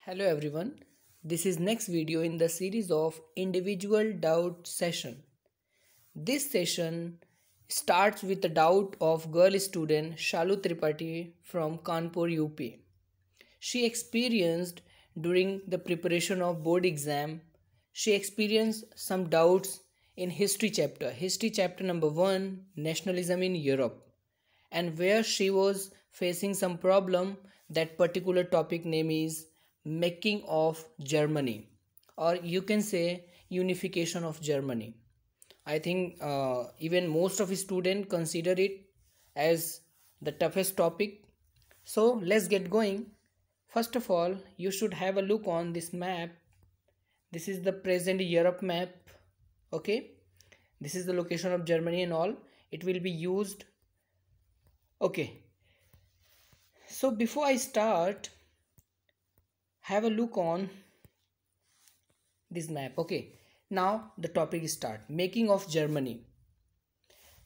Hello everyone, this is next video in the series of individual doubt session. This session starts with the doubt of girl student Shalu Tripathi from Kanpur UP. She experienced during the preparation of board exam, she experienced some doubts in history chapter number 1, nationalism in Europe, and where she was facing some problem. That particular topic name is making of Germany, or you can say unification of Germany. I think even most of students consider it as the toughest topic. So let's get going. First of all, you should have a look on this map. This is the present Europe map. Okay, this is the location of Germany and all. It will be used. Okay, so before I start, have a look on this map. Okay, now the topic start, making of Germany.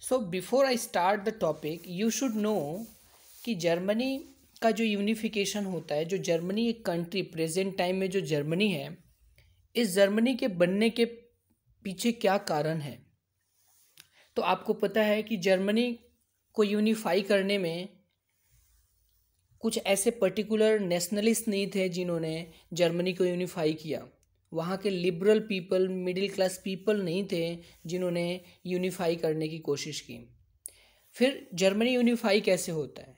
So before I start the topic, you should know कि Germany का जो unification होता है, जो Germany एक country present time में जो Germany है, इस जर्मनी के बनने के पीछे क्या कारण है. तो आपको पता है कि जर्मनी को यूनिफाई करने में कुछ ऐसे पर्टिकुलर नेशनलिस्ट नहीं थे जिन्होंने जर्मनी को यूनिफाई किया. वहाँ के liberal people, middle class people नहीं थे जिन्होंने यूनिफाई करने की कोशिश की. फिर जर्मनी यूनिफाई कैसे होता है?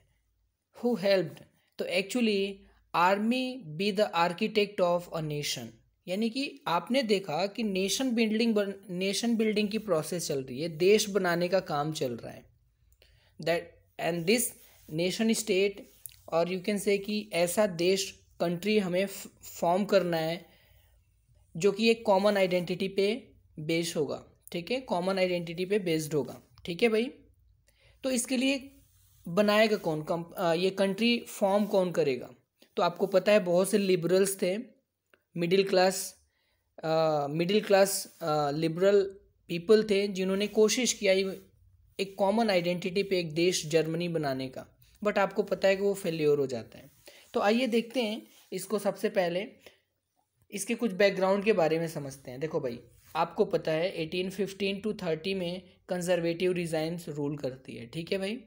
Who helped? तो actually army be the architect of a nation. यानी कि आपने देखा कि नेशन बिल्डिंग की प्रोसेस चल रही है, देश बनाने का काम चल रहा है. That and this nation state, और यू कैन से कि ऐसा देश, कंट्री हमें फॉर्म करना है जो कि एक कॉमन आइडेंटिटी पे बेस्ड होगा. ठीक है, कॉमन आइडेंटिटी पे बेस्ड होगा. ठीक है भाई. तो इसके लिए बनाएगा कौन, ये कंट्री फॉर्म कौन करेगा? तो आपको पता है बहुत से लिबरल्स थे, मिडिल क्लास लिबरल पीपल थे जिन्होंने कोशिश किया एक कॉमन आइडेंटिटी पे एक देश जर्मनी बनाने का. बट आपको पता है कि वो फेल्योर हो जाता है. तो आइए देखते हैं इसको. सबसे पहले इसके कुछ बैकग्राउंड के बारे में समझते हैं. देखो भाई, आपको पता है 1815 to 30 में कंजर्वेटिव रिजाइम्स रूल करती है. ठीक है भाई.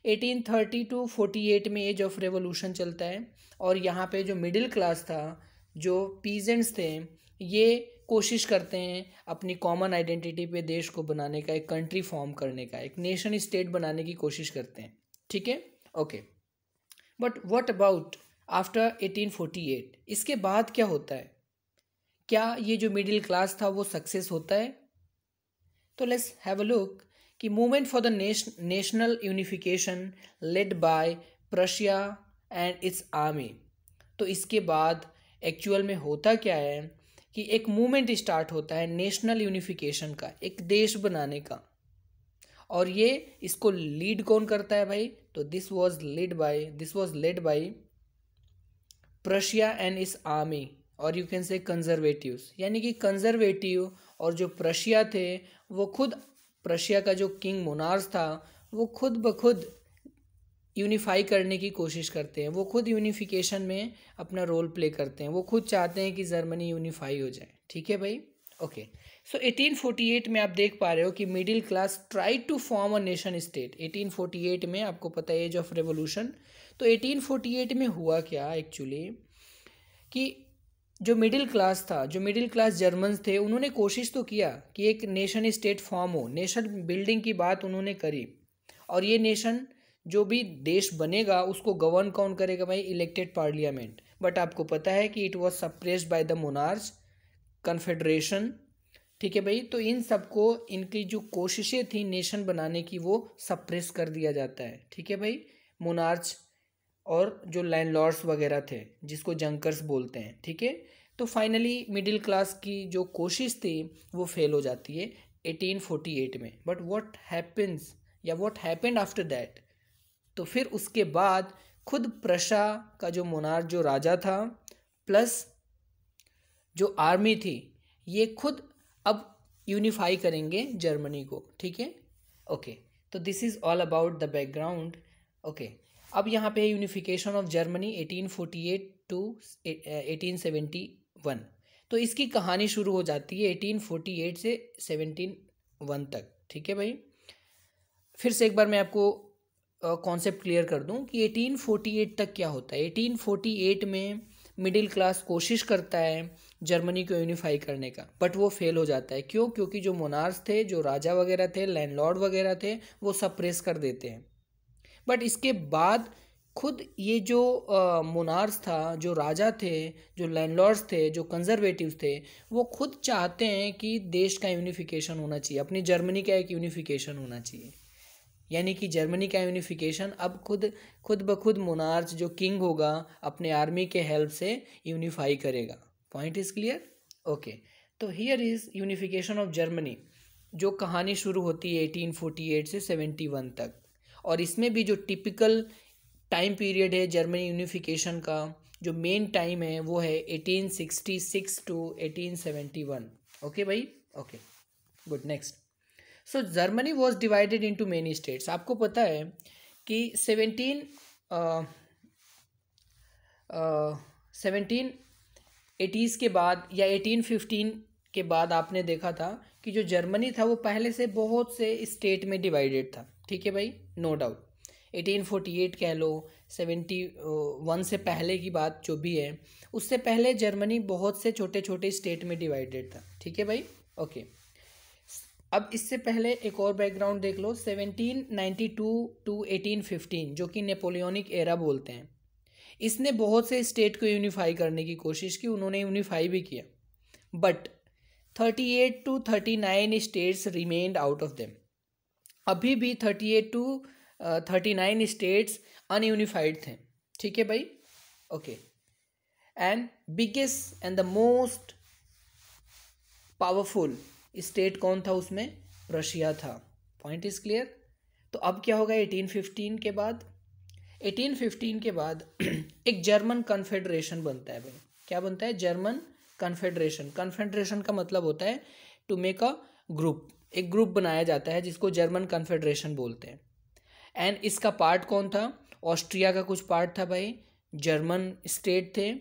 1830 to 48 में एज ऑफ रेवोल्यूशन चलता है, और यहाँ पे जो मिडिल क्लास था, जो पीजेंट्स थे, ये कोशिश करते हैं अपनी कॉमन आइडेंटिटी पे देश को बनाने का, एक कंट्री फॉर्म करने का, एक नेशन स्टेट बनाने की कोशिश करते हैं. ठीक है. Okay, but what about after 1848? इसके बाद क्या होता है? क्या ये जो मिडिल क्लास था वो सक्सेस होता है? तो लेट्स हैव अ लुक कि movement for the national unification led by Prussia and it's army. तो इसके बाद एक्चुअल में होता क्या है कि एक मूवमेंट स्टार्ट होता है नेशनल यूनिफिकेशन का, एक देश बनाने का. और ये इसको लीड कौन करता है भाई? तो this was led by Prussia and it's army, और यू कैन से कंजर्वेटिव्स. यानी कि कंजर्वेटिव और जो प्रशिया थे, वो खुद, प्रशिया का जो किंग मोनार्च था, वो खुद ब खुद यूनिफाई करने की कोशिश करते हैं. वो खुद यूनिफिकेशन में अपना रोल प्ले करते हैं. वो खुद चाहते हैं कि जर्मनी यूनिफाई हो जाए. ठीक है भाई. ओके, सो 1848 में आप देख पा रहे हो कि middle class try to form a nation state. 1848 में आपको पता है एज ऑफ रेवोल्यूशन. तो 1848 में हुआ क्या एक्चुअली कि जो मिडिल क्लास था, जो मिडिल क्लास जर्मन्स थे, उन्होंने कोशिश तो किया कि एक नेशन स्टेट फॉर्म हो. नेशन बिल्डिंग की बात उन्होंने करी, और ये नेशन, जो भी देश बनेगा, उसको गवर्न कौन करेगा भाई? Elected parliament. बट आपको पता है कि it was suppressed by the monarch confederation. ठीक है भाई. तो इन सबको, इनकी जो कोशिशें थी नेशन बनाने की, वो सप्रेस कर दिया जाता है. ठीक है भाई. मोनार्च और जो लैंडलॉर्ड्स वगैरह थे, जिसको जंकर्स बोलते हैं. ठीक है. तो फाइनली मिडिल क्लास की जो कोशिश थी वो फेल हो जाती है 1848 में. बट व्हाट हैपेंस, या व्हाट हैपेंड आफ्टर दैट? तो फिर उसके बाद खुद प्रशा का जो मोनार्च, जो राजा था, प्लस जो आर्मी थी, ये खुद अब यूनिफाई करेंगे जर्मनी को. ठीक है. ओके, तो this is all about the background. Okay, अब यहाँ पे यूनिफिकेशन ऑफ जर्मनी 1848 टू 1871। तो इसकी कहानी शुरू हो जाती है 1848 से 1701 तक। ठीक है भाई, फिर से एक बार मैं आपको कॉन्सेप्ट क्लियर कर दूं कि 1848 तक क्या होता है। 1848 में मिडिल क्लास कोशिश करता है जर्मनी को यूनिफाई करने का, बट वो फेल हो जाता है। क्यों? क्योंकि जो मोनार्स थे, जो राजा वगैरह थे, लैंडलॉर्ड वगैरह थे, वो सप्रेस कर देते हैं। बट इसके बाद खुद ये जो मोनार्स था, जो राजा थे, जो लैंडलॉर्ड्स थे, जो कंजर्वेटिव्स थे, वो खुद चाहते हैं कि देश का यूनिफिकेशन होना चाहिए, अपनी जर्मनी का एक यूनिफिकेशन होना चाहिए। यानी कि जर्मनी का यूनिफिकेशन अब खुद ब खुद मोनार्च जो किंग होगा अपने आर्मी के हेल्प से यूनिफाई करेगा। Point is clear? ओके, तो here is unification of Germany, जो कहानी शुरू होती है 1848 से 71 तक। और इसमें भी जो टिपिकल टाइम पीरियड है जर्मनी यूनिफिकेशन का, जो मेन टाइम है वो है 1866 टू 1871। ओके भाई, okay good. Next, so Germany was divided into many states. आपको पता है कि 1780s के बाद या 1815 के बाद आपने देखा था कि जो जर्मनी था वो पहले से बहुत से स्टेट में डिवाइडेड था। ठीक है भाई, नो डाउट। 1848 कह लो, 71 से पहले की बात जो भी है, उससे पहले जर्मनी बहुत से छोटे छोटे स्टेट में डिवाइडेड था। ठीक है भाई, ओके। अब इससे पहले एक और बैकग्राउंड देख लो, 1792 टू 1815 जो कि नेपोलियनिक एरा बोलते हैं, इसने बहुत से स्टेट को यूनिफाई करने की कोशिश की, उन्होंने यूनिफाई भी किया, but 38 to 39 states remained out of them. अभी भी 38 टू 39 स्टेट्स अनयूनिफाइड थे। ठीक है भाई, okay. And biggest and the most powerful state कौन था उसमें? रशिया था। Point is clear? तो अब क्या होगा 1815 के बाद? 1815 के बाद एक जर्मन कन्फेडरेशन बनता है भाई। क्या बनता है? German confederation. कन्फेडरेशन का मतलब होता है टू मेक अ ग्रुप, एक ग्रुप बनाया जाता है जिसको जर्मन कन्फेडरेशन बोलते हैं। एंड इसका पार्ट कौन था? ऑस्ट्रिया का कुछ पार्ट था भाई, जर्मन स्टेट थे,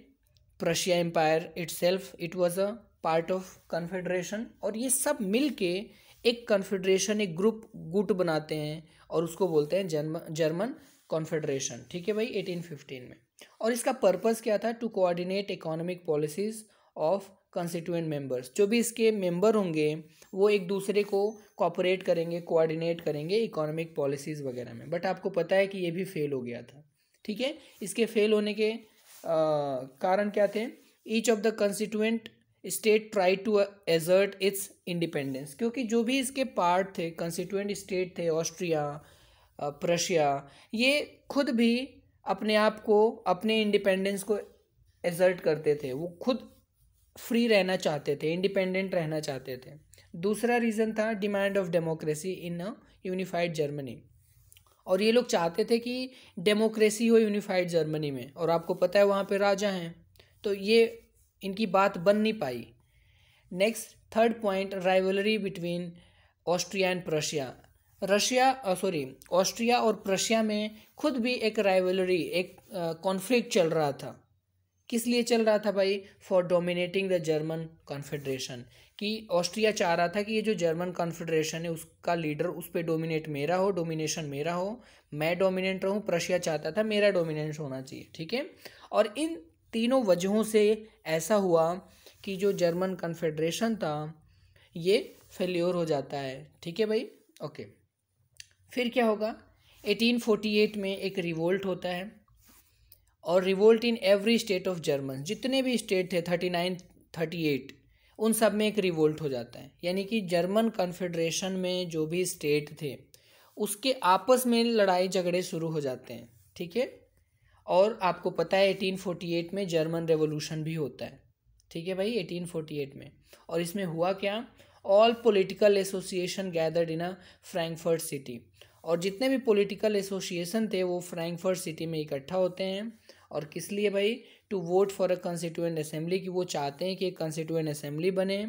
Prussia empire itself it was a part of confederation. और ये सब मिल के एक कन्फेडरेशन, एक ग्रुप गुट बनाते हैं और उसको बोलते हैं जर्मन कॉन्फेडरेशन। ठीक है भाई, 1815 में। और इसका पर्पस क्या था? To coordinate economic policies of constituent members. जो भी इसके मेंबर होंगे वो एक दूसरे को कोऑपरेट करेंगे, कोऑर्डिनेट करेंगे इकोनॉमिक पॉलिसीज़ वगैरह में। बट आपको पता है कि ये भी फेल हो गया था। ठीक है, इसके फेल होने के कारण क्या थे? Each of the constituent state try to assert its independence. क्योंकि जो भी इसके पार्ट थे, कंस्टिट्यूएंट स्टेट थे, ऑस्ट्रिया, प्रशिया, ये खुद भी अपने आप को, अपने इंडिपेंडेंस को एजर्ट करते थे। वो खुद फ्री रहना चाहते थे, इंडिपेंडेंट रहना चाहते थे। दूसरा रीज़न था demand of democracy in a unified Germany. और ये लोग चाहते थे कि डेमोक्रेसी हो यूनिफाइड जर्मनी में, और आपको पता है वहाँ पे राजा हैं, तो ये इनकी बात बन नहीं पाई। Next, third point, rivalry between Austria and Prussia. Austria और प्रशिया में खुद भी एक राइवलरी, एक कॉन्फ्लिक्ट चल रहा था। किस लिए चल रहा था भाई? For dominating the German confederation. कि ऑस्ट्रिया चाह रहा था कि ये जो जर्मन कॉन्फेडरेशन है उसका लीडर, उस पर डोमिनेट मेरा हो, डोमिनेशन मेरा हो, मैं डोमिनेंट रहूं। प्रशिया चाहता था मेरा डोमिनेंस होना चाहिए। ठीक है, और इन तीनों वजहों से ऐसा हुआ कि जो जर्मन कॉन्फेडरेशन था ये फेल्योर हो जाता है। ठीक है भाई, ओके। फिर क्या होगा? 1848 में एक रिवोल्ट होता है, और revolt in every state of German, जितने भी स्टेट थे 39 38, उन सब में एक रिवोल्ट हो जाता है। यानी कि जर्मन कॉन्फेडरेशन में जो भी स्टेट थे उसके आपस में लड़ाई झगड़े शुरू हो जाते हैं। ठीक है, और आपको पता है 1848 में जर्मन रेवोल्यूशन भी होता है। ठीक है भाई, 1848 में। और इसमें हुआ क्या? All political association gathered in a Frankfurt city. और जितने भी पॉलिटिकल एसोसिएशन थे वो फ्रैंकफर्ट सिटी में इकट्ठा होते हैं। और किस लिए भाई? To vote for a constituent assembly, कि वो चाहते हैं कि एक कंस्टिट्यूएंट असेंबली बने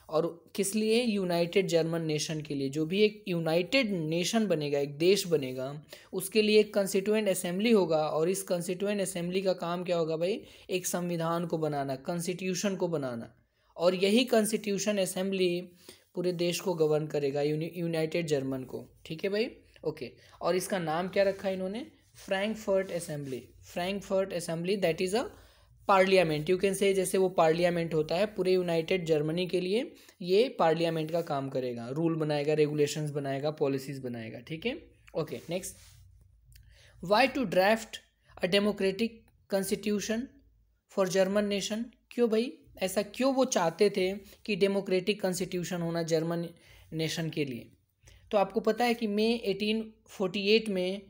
और किस लिए? यूनाइटेड जर्मन नेशन के लिए। जो भी एक यूनाइटेड नेशन बनेगा, एक देश बनेगा, उसके लिए एक कंस्टिट्यूएंट असेंबली होगा, और इस कंस्टिट्यूएंट असेंबली का काम क्या होगा भाई? एक संविधान को बनाना, कॉन्स्टिट्यूशन को बनाना, और यही कॉन्स्टिट्यूशन असेंबली पूरे देश को गवर्न करेगा, यूनाइटेड जर्मन को। ठीक है भाई, ओके। और इसका नाम क्या रखा इन्होंने? Frankfurt assembly. Frankfurt assembly that is a parliament, you can say, जैसे वो पार्लियामेंट होता है पूरे यूनाइटेड जर्मनी के लिए, ये पार्लियामेंट का काम करेगा, रूल बनाएगा, रेगुलेशंस बनाएगा, पॉलिसीज बनाएगा। ठीक है, okay. Next, why to draft a democratic constitution for German nation? क्यों भाई, ऐसा क्यों वो चाहते थे कि डेमोक्रेटिक कॉन्स्टिट्यूशन होना जर्मन नेशन के लिए? तो आपको पता है कि मई 1848 में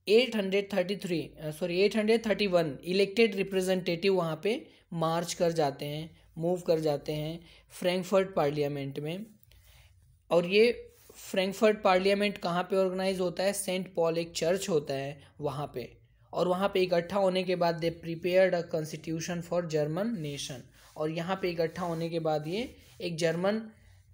831 इलेक्टेड रिप्रेजेंटेटिव वहाँ पे मार्च कर जाते हैं, मूव कर जाते हैं फ्रैंकफर्ट पार्लियामेंट में। और ये फ्रैंकफर्ट पार्लियामेंट कहाँ पे ऑर्गेनाइज होता है? सेंट पॉल एक चर्च होता है वहाँ पे, और वहाँ पे इकट्ठा होने के बाद they prepared a constitution for German nation, और यहाँ पे इकट्ठा होने के बाद ये एक जर्मन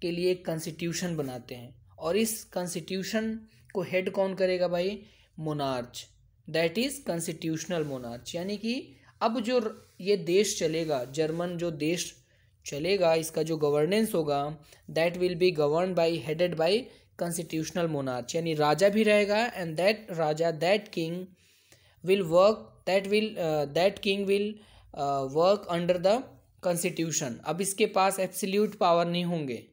के लिए एक कॉन्स्टिट्यूशन बनाते हैं। और इस कॉन्स्टिट्यूशन को हेड कौन करेगा भाई? Monarch, that is constitutional monarch. यानी कि अब जो ये देश चलेगा, जर्मन जो देश चलेगा, इसका जो गवर्नेंस होगा, that will be govern by, headed by constitutional monarch. यानी राजा भी रहेगा, and that Raja, that king will work, that king will work under the constitution. अब इसके पास एब्सोल्यूट पावर नहीं होंगे,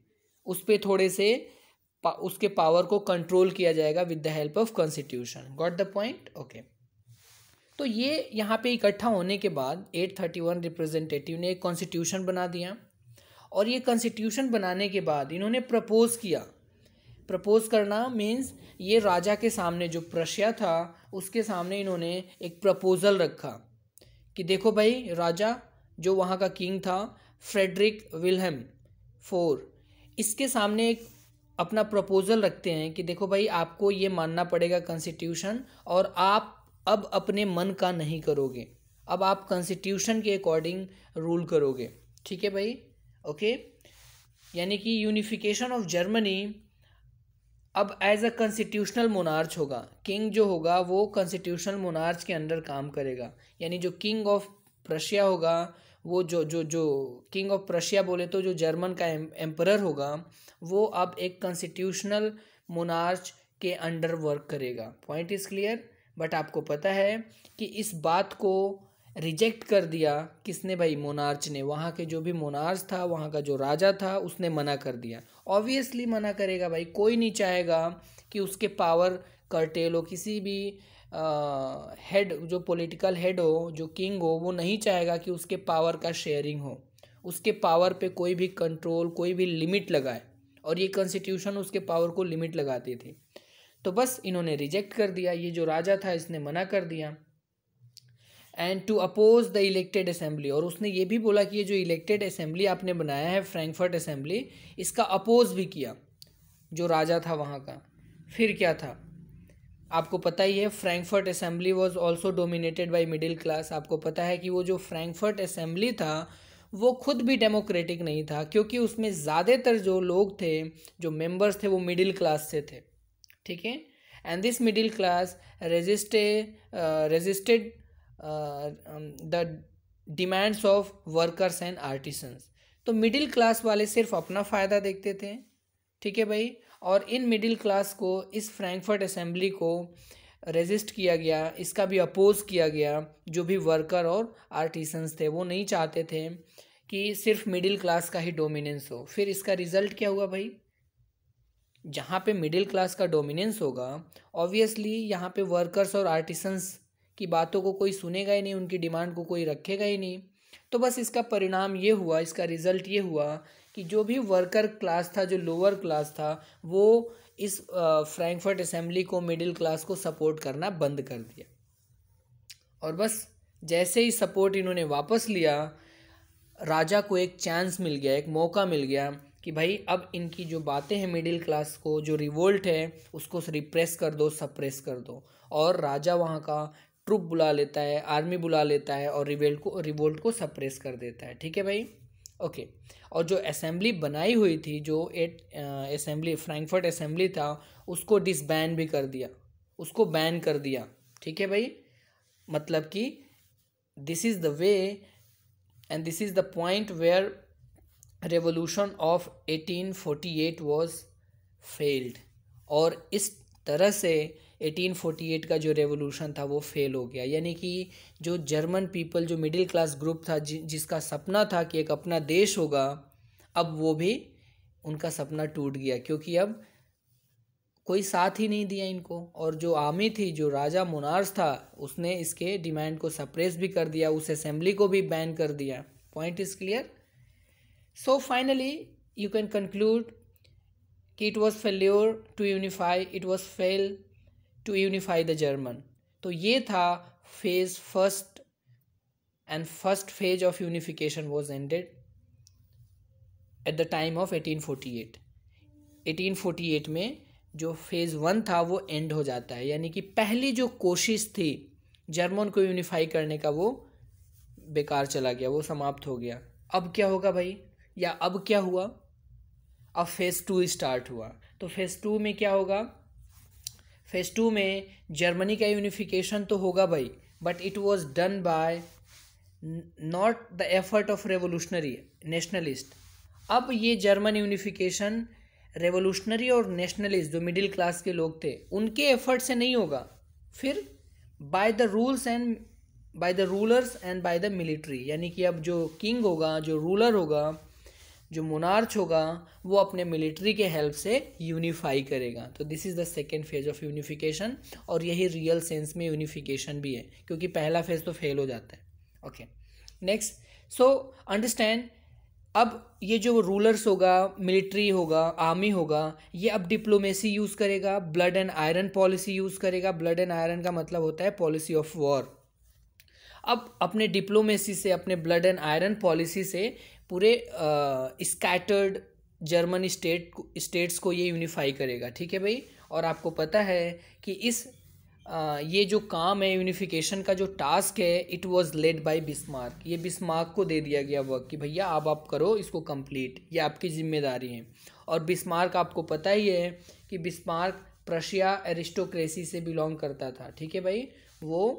उस पर थोड़े से उसके पावर को कंट्रोल किया जाएगा with the help of constitution. Got the point, okay. तो ये यहाँ पे इकट्ठा होने के बाद 831 रिप्रेजेंटेटिव ने एक कॉन्स्टिट्यूशन बना दिया, और ये कॉन्स्टिट्यूशन बनाने के बाद इन्होंने प्रपोज किया। प्रपोज करना मीन्स ये राजा के सामने, जो प्रशिया था उसके सामने इन्होंने एक प्रपोजल रखा कि देखो भाई, राजा जो वहाँ का किंग था फ्रेडरिक विल्हेम IV, इसके सामने एक अपना प्रपोजल रखते हैं कि देखो भाई, आपको ये मानना पड़ेगा कॉन्स्टिट्यूशन, और आप अब अपने मन का नहीं करोगे, अब आप कॉन्स्टिट्यूशन के अकॉर्डिंग रूल करोगे। ठीक है भाई, ओके। यानी कि यूनिफिकेशन ऑफ जर्मनी अब एज अ कॉन्स्टिट्यूशनल मोनार्च होगा। किंग जो होगा वो कॉन्स्टिट्यूशनल मोनार्च के अंडर काम करेगा। यानी जो किंग ऑफ प्रशिया होगा, वो जो किंग ऑफ प्रशिया बोले तो जो जर्मन का एम्परर होगा, वो अब एक कॉन्स्टिट्यूशनल मोनार्च के अंडर वर्क करेगा। Point is clear. बट आपको पता है कि इस बात को रिजेक्ट कर दिया किसने भाई? मोनार्च ने। वहाँ के जो भी मोनार्च था, वहाँ का जो राजा था, उसने मना कर दिया। ऑब्वियसली मना करेगा भाई, कोई नहीं चाहेगा कि उसके पावर कर्टेल हो। किसी भी हेड, जो पॉलिटिकल हेड हो, जो किंग हो, वो नहीं चाहेगा कि उसके पावर का शेयरिंग हो, उसके पावर पे कोई भी कंट्रोल, कोई भी लिमिट लगाए, और ये कॉन्स्टिट्यूशन उसके पावर को लिमिट लगाती थी। तो बस इन्होंने रिजेक्ट कर दिया, ये जो राजा था इसने मना कर दिया। And to oppose the elected assembly, और उसने ये भी बोला कि ये जो इलेक्टेड असेंबली आपने बनाया है फ्रैंकफर्ट असेंबली, इसका अपोज भी किया जो राजा था वहाँ का। फिर क्या था आपको पता ही है, Frankfurt assembly was also dominated by middle class. आपको पता है कि वो जो फ्रैंकफर्ट असेंबली था वो खुद भी डेमोक्रेटिक नहीं था, क्योंकि उसमें ज़्यादातर जो लोग थे, जो मेंबर्स थे, वो मिडिल क्लास से थे। ठीक है, and this middle class resisted the demands of workers and artisans. तो मिडिल क्लास वाले सिर्फ अपना फ़ायदा देखते थे। ठीक है भाई, और इन मिडिल क्लास को इस फ्रैंकफर्ट असेंबली को रेजिस्ट किया गया, इसका भी अपोज किया गया। जो भी वर्कर और आर्टिसंस थे वो नहीं चाहते थे कि सिर्फ मिडिल क्लास का ही डोमिनेंस हो। फिर इसका रिजल्ट क्या हुआ भाई? जहाँ पे मिडिल क्लास का डोमिनेंस होगा, ऑब्वियसली यहाँ पे वर्कर्स और आर्टिसंस की बातों को कोई सुनेगा ही नहीं, उनकी डिमांड को कोई रखेगा ही नहीं। तो बस इसका परिणाम ये हुआ, इसका रिजल्ट ये हुआ कि जो भी वर्कर क्लास था, जो लोअर क्लास था, वो इस फ्रैंकफर्ट असेंबली को, मिडिल क्लास को सपोर्ट करना बंद कर दिया। और बस जैसे ही सपोर्ट इन्होंने वापस लिया, राजा को एक चांस मिल गया, एक मौका मिल गया कि भाई अब इनकी जो बातें हैं, मिडिल क्लास को जो रिवोल्ट है उसको रिप्रेस कर दो, सप्रेस कर दो। और राजा वहाँ का ट्रुप बुला लेता है, आर्मी बुला लेता है, और रिवोल्ट को सप्रेस कर देता है। ठीक है भाई, ओके। और जो असेंबली बनाई हुई थी, जो असेंबली फ्रैंकफर्ट असेंबली था, उसको डिसबैन भी कर दिया, उसको बैन कर दिया। ठीक है भाई, मतलब कि this is the way and this is the point where revolution of 1848 was failed. और इस तरह से 1848 का जो रेवोल्यूशन था वो फेल हो गया। यानी कि जो जर्मन पीपल, जो मिडिल क्लास ग्रुप था, जिसका सपना था कि एक अपना देश होगा, अब वो भी उनका सपना टूट गया, क्योंकि अब कोई साथ ही नहीं दिया इनको। और जो आर्मी थी, जो राजा मोनार्स था, उसने इसके डिमांड को सप्रेस भी कर दिया, उस असेंबली को भी बैन कर दिया। Point is clear. So finally you can conclude कि it was failure to unify, it was fail to unify the German. तो ये था phase first, and first phase of unification was ended at the time of 1848। 1848 में जो phase 1 था वो and हो जाता है। यानी कि पहली जो कोशिश थी जर्मन को यूनिफाई करने का, वो बेकार चला गया, वो समाप्त हो गया। अब क्या होगा भाई, या अब क्या हुआ, अब फेज़ 2 स्टार्ट हुआ। तो फेज़ 2 में क्या होगा, फेज़ 2 में जर्मनी का यूनिफिकेशन तो होगा भाई, but it was done by not the effort of revolutionary nationalist. अब ये जर्मन यूनिफिकेशन रेवोल्यूशनरी और नेशनलिस्ट, जो मिडिल क्लास के लोग थे, उनके एफर्ट से नहीं होगा, फिर by the rules and by the rulers and by the military. यानी कि अब जो किंग होगा, जो रूलर होगा, जो मोनार्च होगा, वो अपने मिलिट्री के हेल्प से यूनिफाई करेगा। तो this is the second phase of unification, और यही रियल सेंस में यूनिफिकेशन भी है, क्योंकि पहला फेज तो फेल हो जाता है। ओके, नेक्स्ट, सो अंडरस्टैंड, अब ये जो रूलर्स होगा, मिलिट्री होगा, आर्मी होगा, ये अब डिप्लोमेसी यूज़ करेगा, blood and iron policy use करेगा। ब्लड एंड आयरन का मतलब होता है पॉलिसी ऑफ वॉर। अब अपने डिप्लोमेसी से, अपने ब्लड एंड आयरन पॉलिसी से पूरे स्कैटर्ड जर्मन स्टेट्स को ये यूनिफाई करेगा। ठीक है भाई। और आपको पता है कि ये जो काम है यूनिफिकेशन का, जो टास्क है, it was led by Bismarck. ये बिस्मार्क को दे दिया गया वर्क कि भैया अब आप करो इसको कंप्लीट, ये आपकी जिम्मेदारी है। और बिस्मार्क आपको पता ही है कि बिस्मार्क प्रशिया एरिस्टोक्रेसी से बिलोंग करता था। ठीक है भाई, वो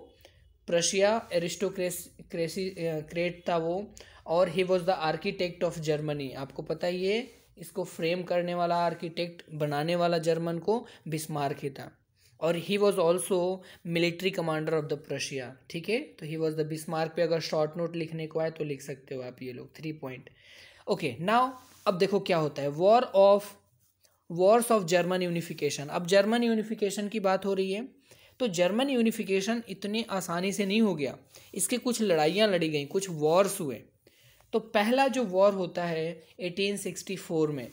प्रशिया एरिस्टोक्रेसी क्रेट था वो, और he was the architect of Germany. आपको पता ही है, इसको फ्रेम करने वाला, आर्किटेक्ट बनाने वाला जर्मन को बिस्मार्क ही था। और he was also military commander of the Prussia. ठीक है, तो ही वॉज द बिस्मार्क। पे अगर शॉर्ट नोट लिखने को आए तो लिख सकते हो आप ये लोग 3 पॉइंट। ओके, नाउ अब देखो क्या होता है, वॉर्स ऑफ जर्मन यूनिफिकेशन। अब जर्मन यूनिफिकेशन की बात हो रही है, तो जर्मन यूनिफिकेशन इतनी आसानी से नहीं हो गया, इसके कुछ लड़ाइयाँ लड़ी गई, कुछ वॉर्स हुए। तो पहला जो वॉर होता है 1864 में,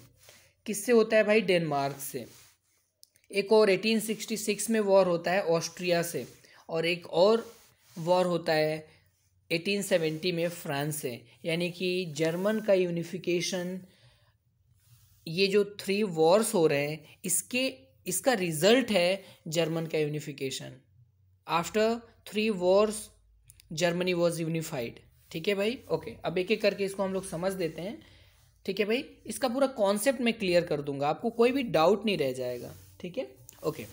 किससे होता है भाई, डेनमार्क से। एक और 1866 में वॉर होता है ऑस्ट्रिया से, और एक और वॉर होता है 1870 में फ्रांस से। यानी कि जर्मन का यूनिफिकेशन, ये जो 3 वॉर्स हो रहे हैं, इसका रिजल्ट है जर्मन का unification. After 3 Wars Germany was unified. ठीक है भाई। ओके, अब एक एक करके इसको हम लोग समझ देते हैं। ठीक है भाई, इसका पूरा कॉन्सेप्ट मैं क्लियर कर दूंगा, आपको कोई भी डाउट नहीं रह जाएगा। ठीक है, ओके।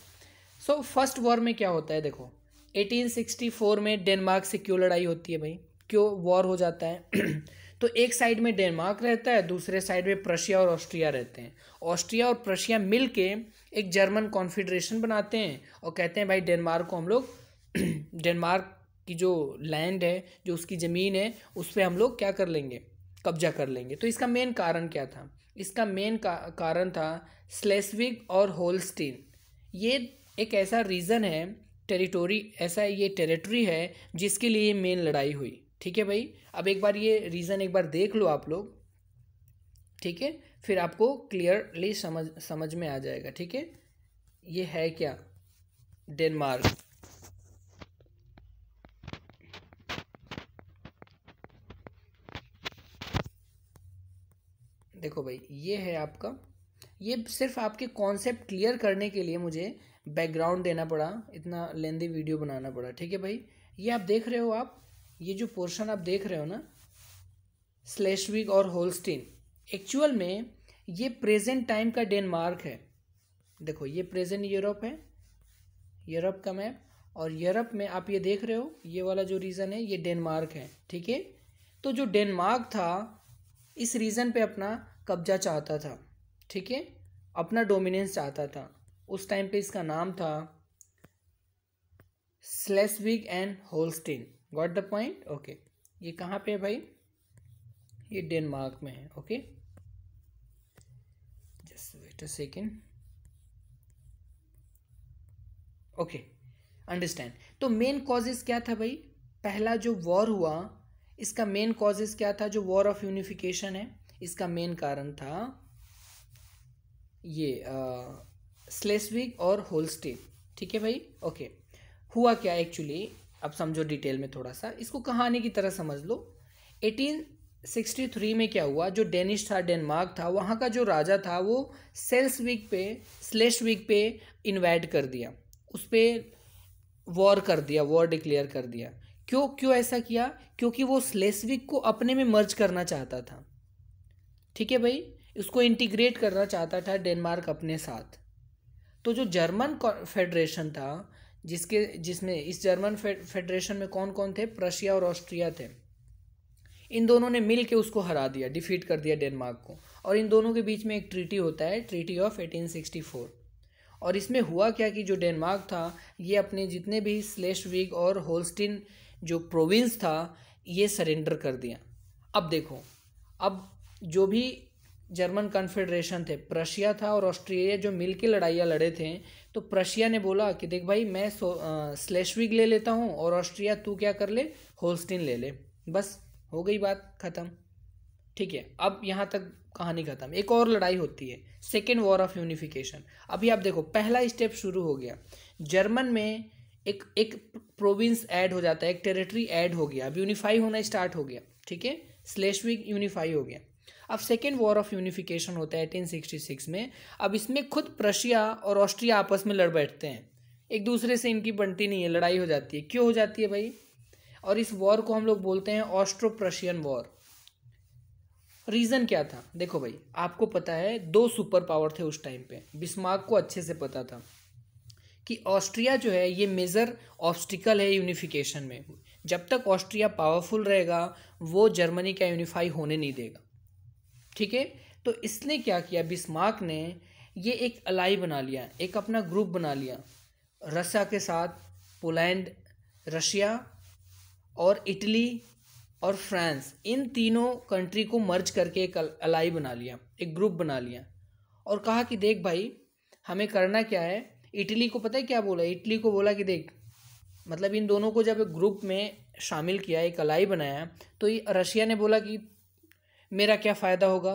सो फर्स्ट वॉर में क्या होता है, देखो 1864 में डेनमार्क से क्यों लड़ाई होती है भाई, क्यों वॉर हो जाता है तो एक साइड में डेनमार्क रहता है, दूसरे साइड में प्रशिया और ऑस्ट्रिया रहते हैं। ऑस्ट्रिया और प्रशिया मिल के एक जर्मन कॉन्फेडरेशन बनाते हैं और कहते हैं भाई डेनमार्क को हम लोग डेनमार्क की जो लैंड है, जो उसकी ज़मीन है, उस पर हम लोग क्या कर लेंगे, कब्जा कर लेंगे। तो इसका मेन कारण क्या था, इसका मेन कारण था स्लेस्विग और होल्स्टीन। ये एक ऐसा रीजन है, ऐसा ये टेरिटरी है जिसके लिए मेन लड़ाई हुई। ठीक है भाई, अब एक बार ये रीज़न एक बार देख लो आप लोग। ठीक है, फिर आपको क्लियरली समझ में आ जाएगा। ठीक है, ये है क्या, डेनमार्क। देखो भाई, ये है आपका, ये सिर्फ आपके कॉन्सेप्ट क्लियर करने के लिए मुझे बैकग्राउंड देना पड़ा, इतना लेंदी वीडियो बनाना पड़ा। ठीक है भाई, ये आप देख रहे हो, आप ये जो पोर्शन आप देख रहे हो ना, स्लेशविग और होल्स्टीन, एक्चुअल में ये प्रेजेंट टाइम का डेनमार्क है। देखो ये प्रेजेंट यूरोप है, यूरोप का मैप, और यूरोप में आप ये देख रहे हो ये वाला जो रीजन है ये डेनमार्क है, ठीक है। तो जो डेनमार्क था इस रीजन पे अपना कब्जा चाहता था, ठीक है, अपना डोमिनेंस चाहता था। उस टाइम पे इसका नाम था Schleswig and Holstein. Got the point? Okay. ये कहाँ पे है भाई? ये डेनमार्क में है। Okay, just wait a second. Okay, understand. तो मेन कॉजेस क्या था भाई? पहला जो वॉर हुआ इसका मेन कॉजेस क्या था? जो वॉर ऑफ यूनिफिकेशन है इसका मेन कारण था ये स्लेस्विग और होल्स्टीन, ठीक है भाई। ओके, हुआ क्या एक्चुअली, अब समझो डिटेल में थोड़ा सा, इसको कहानी की तरह समझ लो। 1863 में क्या हुआ, जो डेनिश था, डेनमार्क था, वहाँ का जो राजा था वो स्लेस्विग पे इन्वाइट कर दिया, उस पर वॉर कर दिया, वॉर डिक्लेयर कर दिया। क्यों ऐसा किया? क्योंकि वो स्लेस्विग को अपने में मर्ज करना चाहता था, ठीक है भाई, उसको इंटीग्रेट करना चाहता था डेनमार्क अपने साथ। तो जो जर्मन फेडरेशन था जिसमें इस जर्मन फेडरेशन में कौन कौन थे? प्रशिया और ऑस्ट्रिया थे। इन दोनों ने मिल के उसको हरा दिया, डिफीट कर दिया डेनमार्क को। और इन दोनों के बीच में एक ट्रीटी होता है, ट्रीटी ऑफ 1864। और इसमें हुआ क्या कि जो डेनमार्क था ये अपने जितने भी स्लेस्विग और होल्स्टीन जो प्रोविंस था ये सरेंडर कर दिया। अब देखो, अब जो भी जर्मन कन्फेडरेशन थे, प्रशिया था और ऑस्ट्रिया, जो मिलके लड़ाइयाँ लड़े थे, तो प्रशिया ने बोला कि देख भाई मैं स्लेस्विग ले लेता हूँ और ऑस्ट्रिया तू क्या कर ले, होल्स्टीन ले ले, बस हो गई बात ख़त्म, ठीक है। अब यहाँ तक कहानी ख़त्म। एक और लड़ाई होती है, सेकेंड वॉर ऑफ यूनिफिकेशन। अभी आप देखो पहला स्टेप शुरू हो गया, जर्मन में एक प्रोविंस ऐड हो जाता है, एक टेरिटरी ऐड हो गया, अब यूनिफाई होना स्टार्ट हो गया, ठीक है, स्लेस्विग यूनिफाई हो गया। अब सेकेंड वॉर ऑफ यूनिफिकेशन होता है 1866 में। अब इसमें खुद प्रशिया और ऑस्ट्रिया आपस में लड़ बैठते हैं, एक दूसरे से इनकी बनती नहीं है, लड़ाई हो जाती है। क्यों हो जाती है भाई? और इस वॉर को हम लोग बोलते हैं ऑस्ट्रो प्रशियन वॉर। रीज़न क्या था? देखो भाई, आपको पता है दो सुपर पावर थे उस टाइम पे, बिस्मार्क को अच्छे से पता था कि ऑस्ट्रिया जो है ये मेजर ऑब्स्टिकल है यूनिफिकेशन में। जब तक ऑस्ट्रिया पावरफुल रहेगा वो जर्मनी का यूनिफाई होने नहीं देगा, ठीक है। तो इसने क्या किया, बिस्मार्क ने ये एक अलाई बना लिया, एक अपना ग्रुप बना लिया रशिया के साथ, पोलैंड, रशिया और इटली और फ्रांस, इन तीनों कंट्री को मर्ज करके एक अलाई बना लिया, एक ग्रुप बना लिया। और कहा कि देख भाई हमें करना क्या है। इटली को पता है क्या बोला? इटली को बोला कि देख, मतलब इन दोनों को जब एक ग्रुप में शामिल किया, एक अलाई बनाया, तो ये रशिया ने बोला कि मेरा क्या फ़ायदा होगा,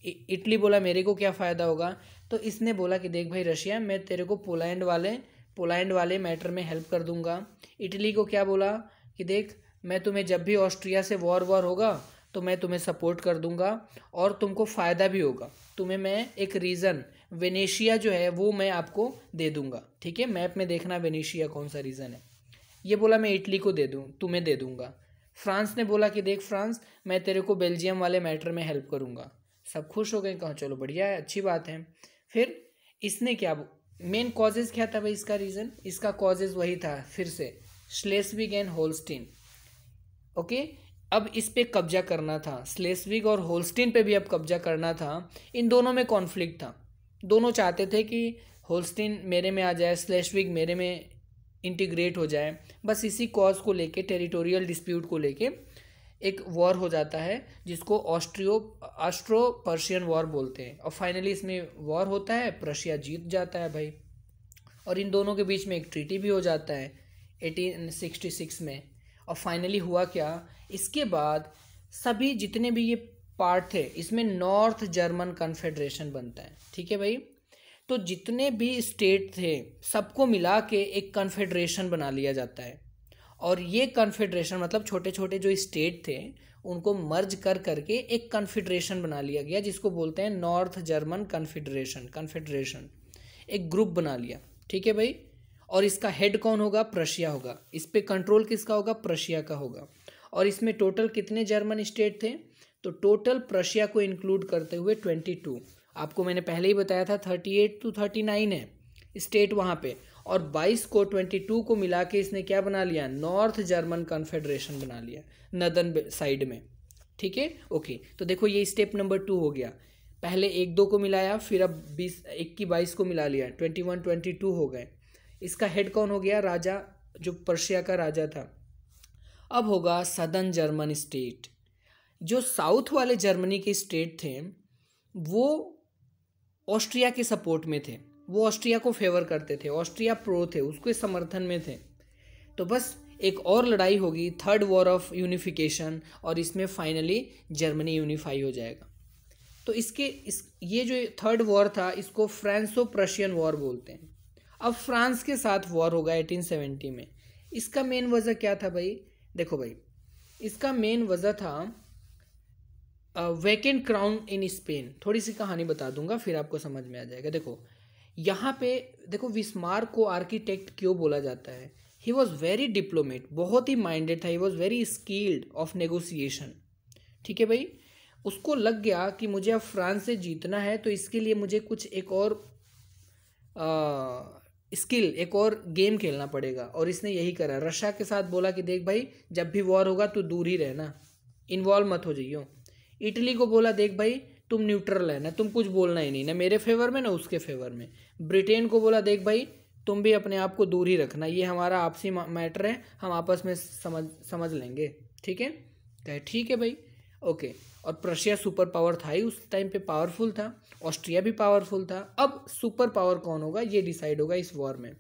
इटली बोला मेरे को क्या फ़ायदा होगा। तो इसने बोला कि देख भाई रशिया, मैं तेरे को पोलैंड वाले मैटर में हेल्प कर दूंगा। इटली को क्या बोला कि देख मैं तुम्हें जब भी ऑस्ट्रिया से वॉर होगा तो मैं तुम्हें सपोर्ट कर दूंगा और तुमको फ़ायदा भी होगा, तुम्हें मैं एक रीज़न वेनेशिया जो है वो मैं आपको दे दूंगा, ठीक है। मैप में देखना वेनेशिया कौन सा रीज़न है। ये बोला मैं इटली को तुम्हें दे दूंगा। फ्रांस ने बोला कि देख फ्रांस, मैं तेरे को बेल्जियम वाले मैटर में हेल्प करूंगा। सब खुश हो गए, कहा चलो बढ़िया है, अच्छी बात है। फिर इसने क्या, मेन कॉजेज़ क्या था भाई इसका रीज़न? इसका कॉजेज़ वही था, फिर से स्लेस्विग एंड होल्स्टीन। ओके, अब इस पे कब्जा करना था, स्लेस्विग और होल्स्टीन पे भी अब कब्जा करना था। इन दोनों में कॉन्फ्लिक्ट था, दोनों चाहते थे कि होल्स्टीन मेरे में आ जाए, स्लेस्विग मेरे में इंटीग्रेट हो जाए। बस इसी कॉज को लेके, टेरिटोरियल डिस्प्यूट को लेके एक वॉर हो जाता है जिसको ऑस्ट्रो पर्शियन वॉर बोलते हैं। और फाइनली इसमें वॉर होता है, प्रशिया जीत जाता है भाई। और इन दोनों के बीच में एक ट्रीटी भी हो जाता है 1866 में। और फाइनली हुआ क्या, इसके बाद सभी जितने भी ये पार्ट थे इसमें नॉर्थ जर्मन कन्फेडरेशन बनता है, ठीक है भाई। तो जितने भी स्टेट थे सबको मिला के एक कन्फेडरेशन बना लिया जाता है। और ये कन्फेडरेशन मतलब छोटे छोटे जो स्टेट थे उनको मर्ज करके एक कन्फेडरेशन बना लिया गया, जिसको बोलते हैं नॉर्थ जर्मन कन्फेडरेशन। एक ग्रुप बना लिया, ठीक है भाई। और इसका हेड कौन होगा? प्रशिया होगा। इस पे कंट्रोल किसका होगा? प्रशिया का होगा। और इसमें टोटल कितने जर्मन स्टेट थे? तो टोटल प्रशिया को इंक्लूड करते हुए 22। आपको मैंने पहले ही बताया था 38 to 39 है स्टेट वहाँ पे, और 22 को 22 को मिला के इसने क्या बना लिया? नॉर्थ जर्मन कन्फेडरेशन बना लिया नदर्न साइड में। ठीक है, ओके। तो देखो ये स्टेप नंबर 2 हो गया। पहले 1-2 को मिलाया, फिर अब 21 को मिला लिया, 21 22 हो गए। इसका हेड कौन हो गया? राजा, जो पर्शिया का राजा था। अब होगा सदर्न जर्मन स्टेट। जो साउथ वाले जर्मनी के स्टेट थे वो ऑस्ट्रिया के सपोर्ट में थे, वो ऑस्ट्रिया को फेवर करते थे, ऑस्ट्रिया प्रो थे, उसके समर्थन में थे। तो बस एक और लड़ाई होगी, थर्ड वॉर ऑफ यूनिफिकेशन, और इसमें फाइनली जर्मनी यूनिफाई हो जाएगा। तो ये जो थर्ड वॉर था इसको फ्रांसो प्रशियन वॉर बोलते हैं। अब फ्रांस के साथ वॉर होगा 1870 में। इसका मेन वजह क्या था भाई? देखो भाई, इसका मेन वजह था वैकेंट क्राउन इन स्पेन। थोड़ी सी कहानी बता दूंगा फिर आपको समझ में आ जाएगा। देखो यहाँ पे देखो, विस्मार्क को आर्किटेक्ट क्यों बोला जाता है? ही वॉज वेरी डिप्लोमेट, बहुत ही माइंडेड था, he was very skilled of negotiation. ठीक है भाई, उसको लग गया कि मुझे अब फ्रांस से जीतना है, तो इसके लिए मुझे कुछ एक और स्किल, एक और गेम खेलना पड़ेगा, और इसने यही करा। रशिया के साथ बोला कि देख भाई, जब भी वॉर होगा तो दूर ही रहना, इन्वॉल्व मत हो जाइयो। इटली को बोला देख भाई तुम न्यूट्रल है ना, तुम कुछ बोलना ही नहीं, ना मेरे फेवर में ना उसके फेवर में। ब्रिटेन को बोला देख भाई तुम भी अपने आप को दूर ही रखना, ये हमारा आपसी मैटर है, हम आपस में समझ लेंगे। ठीक है, कहे ठीक है भाई, ओके। और प्रशिया सुपर पावर था ही उस टाइम पे, पावरफुल था। ऑस्ट्रिया भी पावरफुल था। अब सुपर पावर कौन होगा ये डिसाइड होगा इस वॉर में।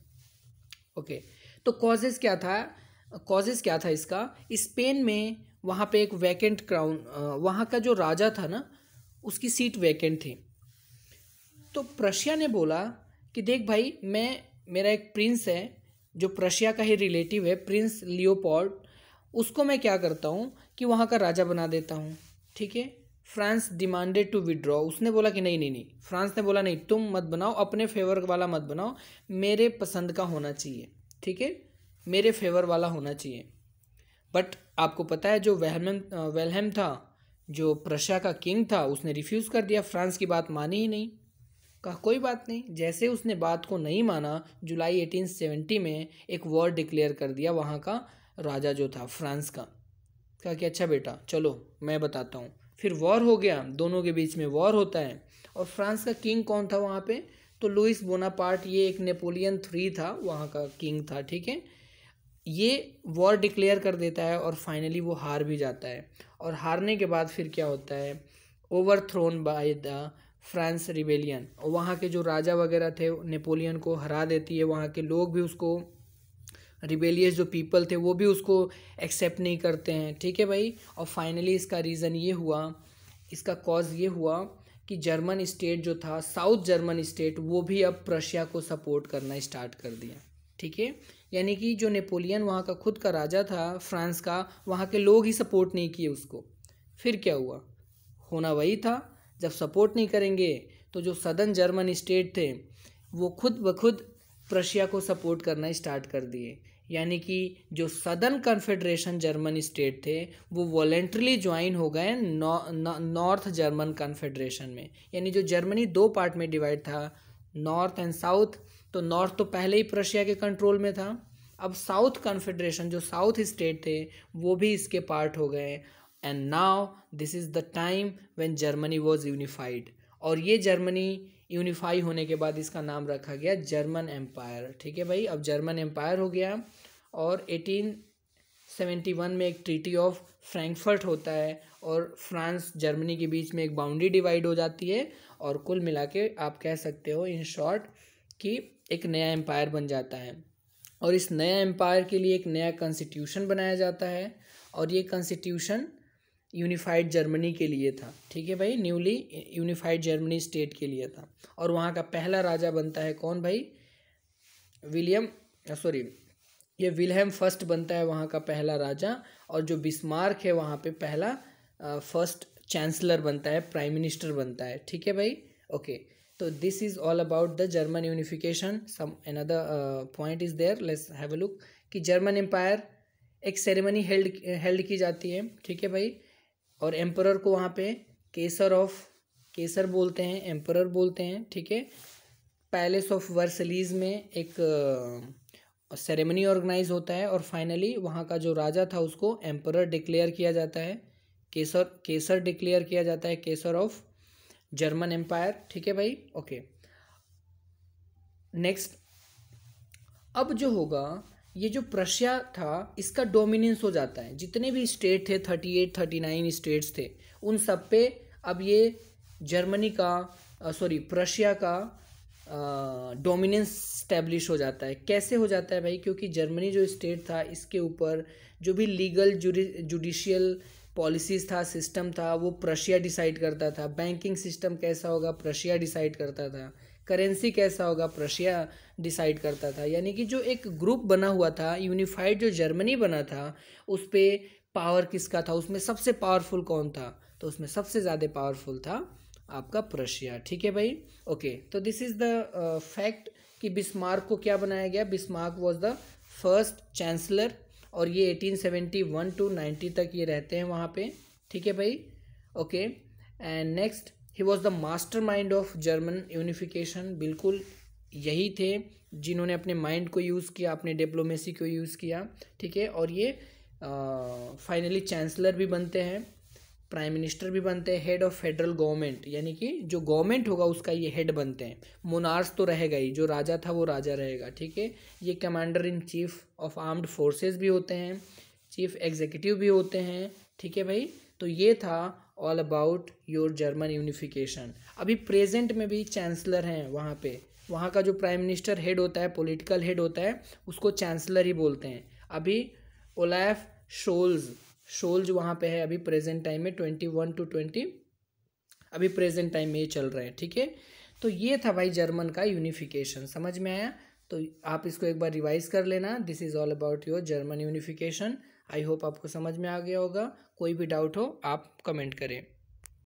ओके, तो कॉजेज क्या था इसका? स्पेन में वहाँ पे एक वैकेंट क्राउन, वहाँ का जो राजा था ना उसकी सीट वैकेंट थी। तो प्रशिया ने बोला कि देख भाई, मेरा एक प्रिंस है जो प्रशिया का ही रिलेटिव है, प्रिंस लियोपोल्ड, उसको मैं क्या करता हूँ कि वहाँ का राजा बना देता हूँ। ठीक है, फ्रांस डिमांडेड टू विड्रॉ। उसने बोला कि नहीं, फ्रांस ने बोला नहीं, तुम मत बनाओ, अपने फेवर वाला मत बनाओ, मेरे पसंद का होना चाहिए। ठीक है, मेरे फेवर वाला होना चाहिए। बट आपको पता है जो वेलहेम था, जो प्रशिया का किंग था, उसने रिफ्यूज़ कर दिया, फ्रांस की बात मानी ही नहीं। कहा कोई बात नहीं। जैसे उसने बात को नहीं माना, जुलाई 1870 में एक वॉर डिक्लेयर कर दिया वहाँ का राजा जो था फ्रांस का। कहा कि अच्छा बेटा चलो मैं बताता हूँ। फिर वॉर हो गया, दोनों के बीच में वॉर होता है। और फ्रांस का किंग कौन था वहाँ पे? तो लुइस बोनापार्ट, ये एक नेपोलियन 3 था, वहाँ का किंग था। ठीक है, ये वॉर डिक्लेयर कर देता है और फाइनली वो हार भी जाता है। और हारने के बाद फिर क्या होता है? Overthrown by the France rebellion. और वहाँ के जो राजा वगैरह थे नेपोलियन को हरा देती है, वहाँ के लोग भी उसको, रिबेलियस जो पीपल थे वो भी उसको एक्सेप्ट नहीं करते हैं। ठीक है भाई, और फाइनली इसका रीज़न ये हुआ, इसका कॉज ये हुआ कि जर्मन स्टेट जो था, साउथ जर्मन स्टेट, वो भी अब प्रशिया को सपोर्ट करना स्टार्ट कर दिया। ठीक है, यानी कि जो नेपोलियन वहाँ का खुद का राजा था फ्रांस का, वहाँ के लोग ही सपोर्ट नहीं किए उसको। फिर क्या हुआ? होना वही था, जब सपोर्ट नहीं करेंगे तो जो सदर्न जर्मन स्टेट थे वो खुद ब खुद प्रशिया को सपोर्ट करना स्टार्ट कर दिए। यानी कि जो सदर्न कन्फेडरेशन जर्मन स्टेट थे वो वॉलेंट्रली ज्वाइन हो गए नॉर्थ जर्मन कन्फेडरेशन में। यानी जो जर्मनी 2 पार्ट में डिवाइड था, नॉर्थ एंड साउथ, तो नॉर्थ तो पहले ही प्रशिया के कंट्रोल में था, अब साउथ कन्फेडरेशन जो साउथ स्टेट थे वो भी इसके पार्ट हो गए। And now this is the time when Germany was unified. और ये जर्मनी यूनिफाई होने के बाद इसका नाम रखा गया जर्मन एम्पायर। ठीक है भाई, अब जर्मन एम्पायर हो गया। और 1871 में एक ट्रीटी ऑफ फ्रैंकफर्ट होता है और फ्रांस जर्मनी के बीच में एक बाउंड्री डिवाइड हो जाती है। और कुल मिला के आप कह सकते हो इन शॉर्ट कि एक नया एम्पायर बन जाता है। और इस नया एम्पायर के लिए एक नया कॉन्स्टिट्यूशन बनाया जाता है, और ये कॉन्स्टिट्यूशन यूनिफाइड जर्मनी के लिए था। ठीक है भाई, न्यूली यूनिफाइड जर्मनी स्टेट के लिए था। और वहाँ का पहला राजा बनता है कौन भाई? विल्हेम फर्स्ट बनता है वहाँ का पहला राजा। और जो बिस्मार्क है वहाँ पे पहला फर्स्ट चांसलर बनता है, प्राइम मिनिस्टर बनता है। ठीक है भाई, ओके। तो this is all about the German unification. Some another point is there, let's have a look कि जर्मन एम्पायर एक सेरेमनी हेल्ड की जाती है, ठीक है भाई। और एम्परर को वहाँ पे केसर बोलते हैं, एम्परर बोलते हैं, ठीक है। पैलेस ऑफ वर्सलीज में एक सेरेमनी ऑर्गेनाइज होता है और फाइनली वहाँ का जो राजा था उसको एम्परर डिक्लेयर किया जाता है, केसर डिक्लेयर किया जाता है, केसर ऑफ जर्मन एम्पायर, ठीक है भाई। ओके, नेक्स्ट अब जो होगा, ये जो प्रशिया था इसका डोमिनेंस हो जाता है, जितने भी स्टेट थे 39 स्टेट्स थे उन सब पे अब ये जर्मनी का प्रशिया का डोमिनेंस स्टैब्लिश हो जाता है। कैसे हो जाता है भाई? क्योंकि जर्मनी जो स्टेट था इसके ऊपर जो भी लीगल जुडिशियल पॉलिसीज था, सिस्टम था, वो प्रशिया डिसाइड करता था। बैंकिंग सिस्टम कैसा होगा, प्रशिया डिसाइड करता था। करेंसी कैसा होगा, प्रशिया डिसाइड करता था। यानी कि जो एक ग्रुप बना हुआ था, यूनिफाइड जो जर्मनी बना था, उस पर पावर किसका था, उसमें सबसे पावरफुल कौन था? तो उसमें सबसे ज़्यादा पावरफुल था आपका प्रशिया, ठीक है भाई। ओके, तो दिस इज़ द फैक्ट कि बिस्मार्क को क्या बनाया गया। Bismarck was the first chancellor और ये 1871 to 90 तक ये रहते हैं वहाँ पे, ठीक है भाई। Okay, and next he was the master mind of German unification. बिल्कुल यही थे जिन्होंने अपने माइंड को यूज़ किया, अपने डिप्लोमेसी को यूज़ किया, ठीक है। और ये फाइनली चांसलर भी बनते हैं, प्राइम मिनिस्टर भी बनते हैं, हेड ऑफ फेडरल गवर्नमेंट, यानी कि जो गवर्नमेंट होगा उसका ये हेड बनते हैं। मोनार्स तो रहेगा ही, जो राजा था वो राजा रहेगा, ठीक है। ये commander in chief of armed forces भी होते हैं, चीफ एग्जीक्यूटिव भी होते हैं, ठीक है भाई। तो ये था all about your German unification. अभी प्रेजेंट में भी चांसलर हैं वहाँ पे, वहाँ का जो प्राइम मिनिस्टर हेड होता है, पॉलिटिकल हेड होता है, उसको चांसलर ही बोलते हैं। अभी ओलाफ शोल्ज वहाँ पे है अभी प्रेजेंट टाइम में 21 to 20 अभी प्रेजेंट टाइम में ये चल रहे हैं, ठीक है। तो ये था भाई जर्मन का यूनिफिकेशन, समझ में आया? तो आप इसको एक बार रिवाइज कर लेना। This is all about your German unification. I hope आपको समझ में आ गया होगा। कोई भी डाउट हो आप कमेंट करें।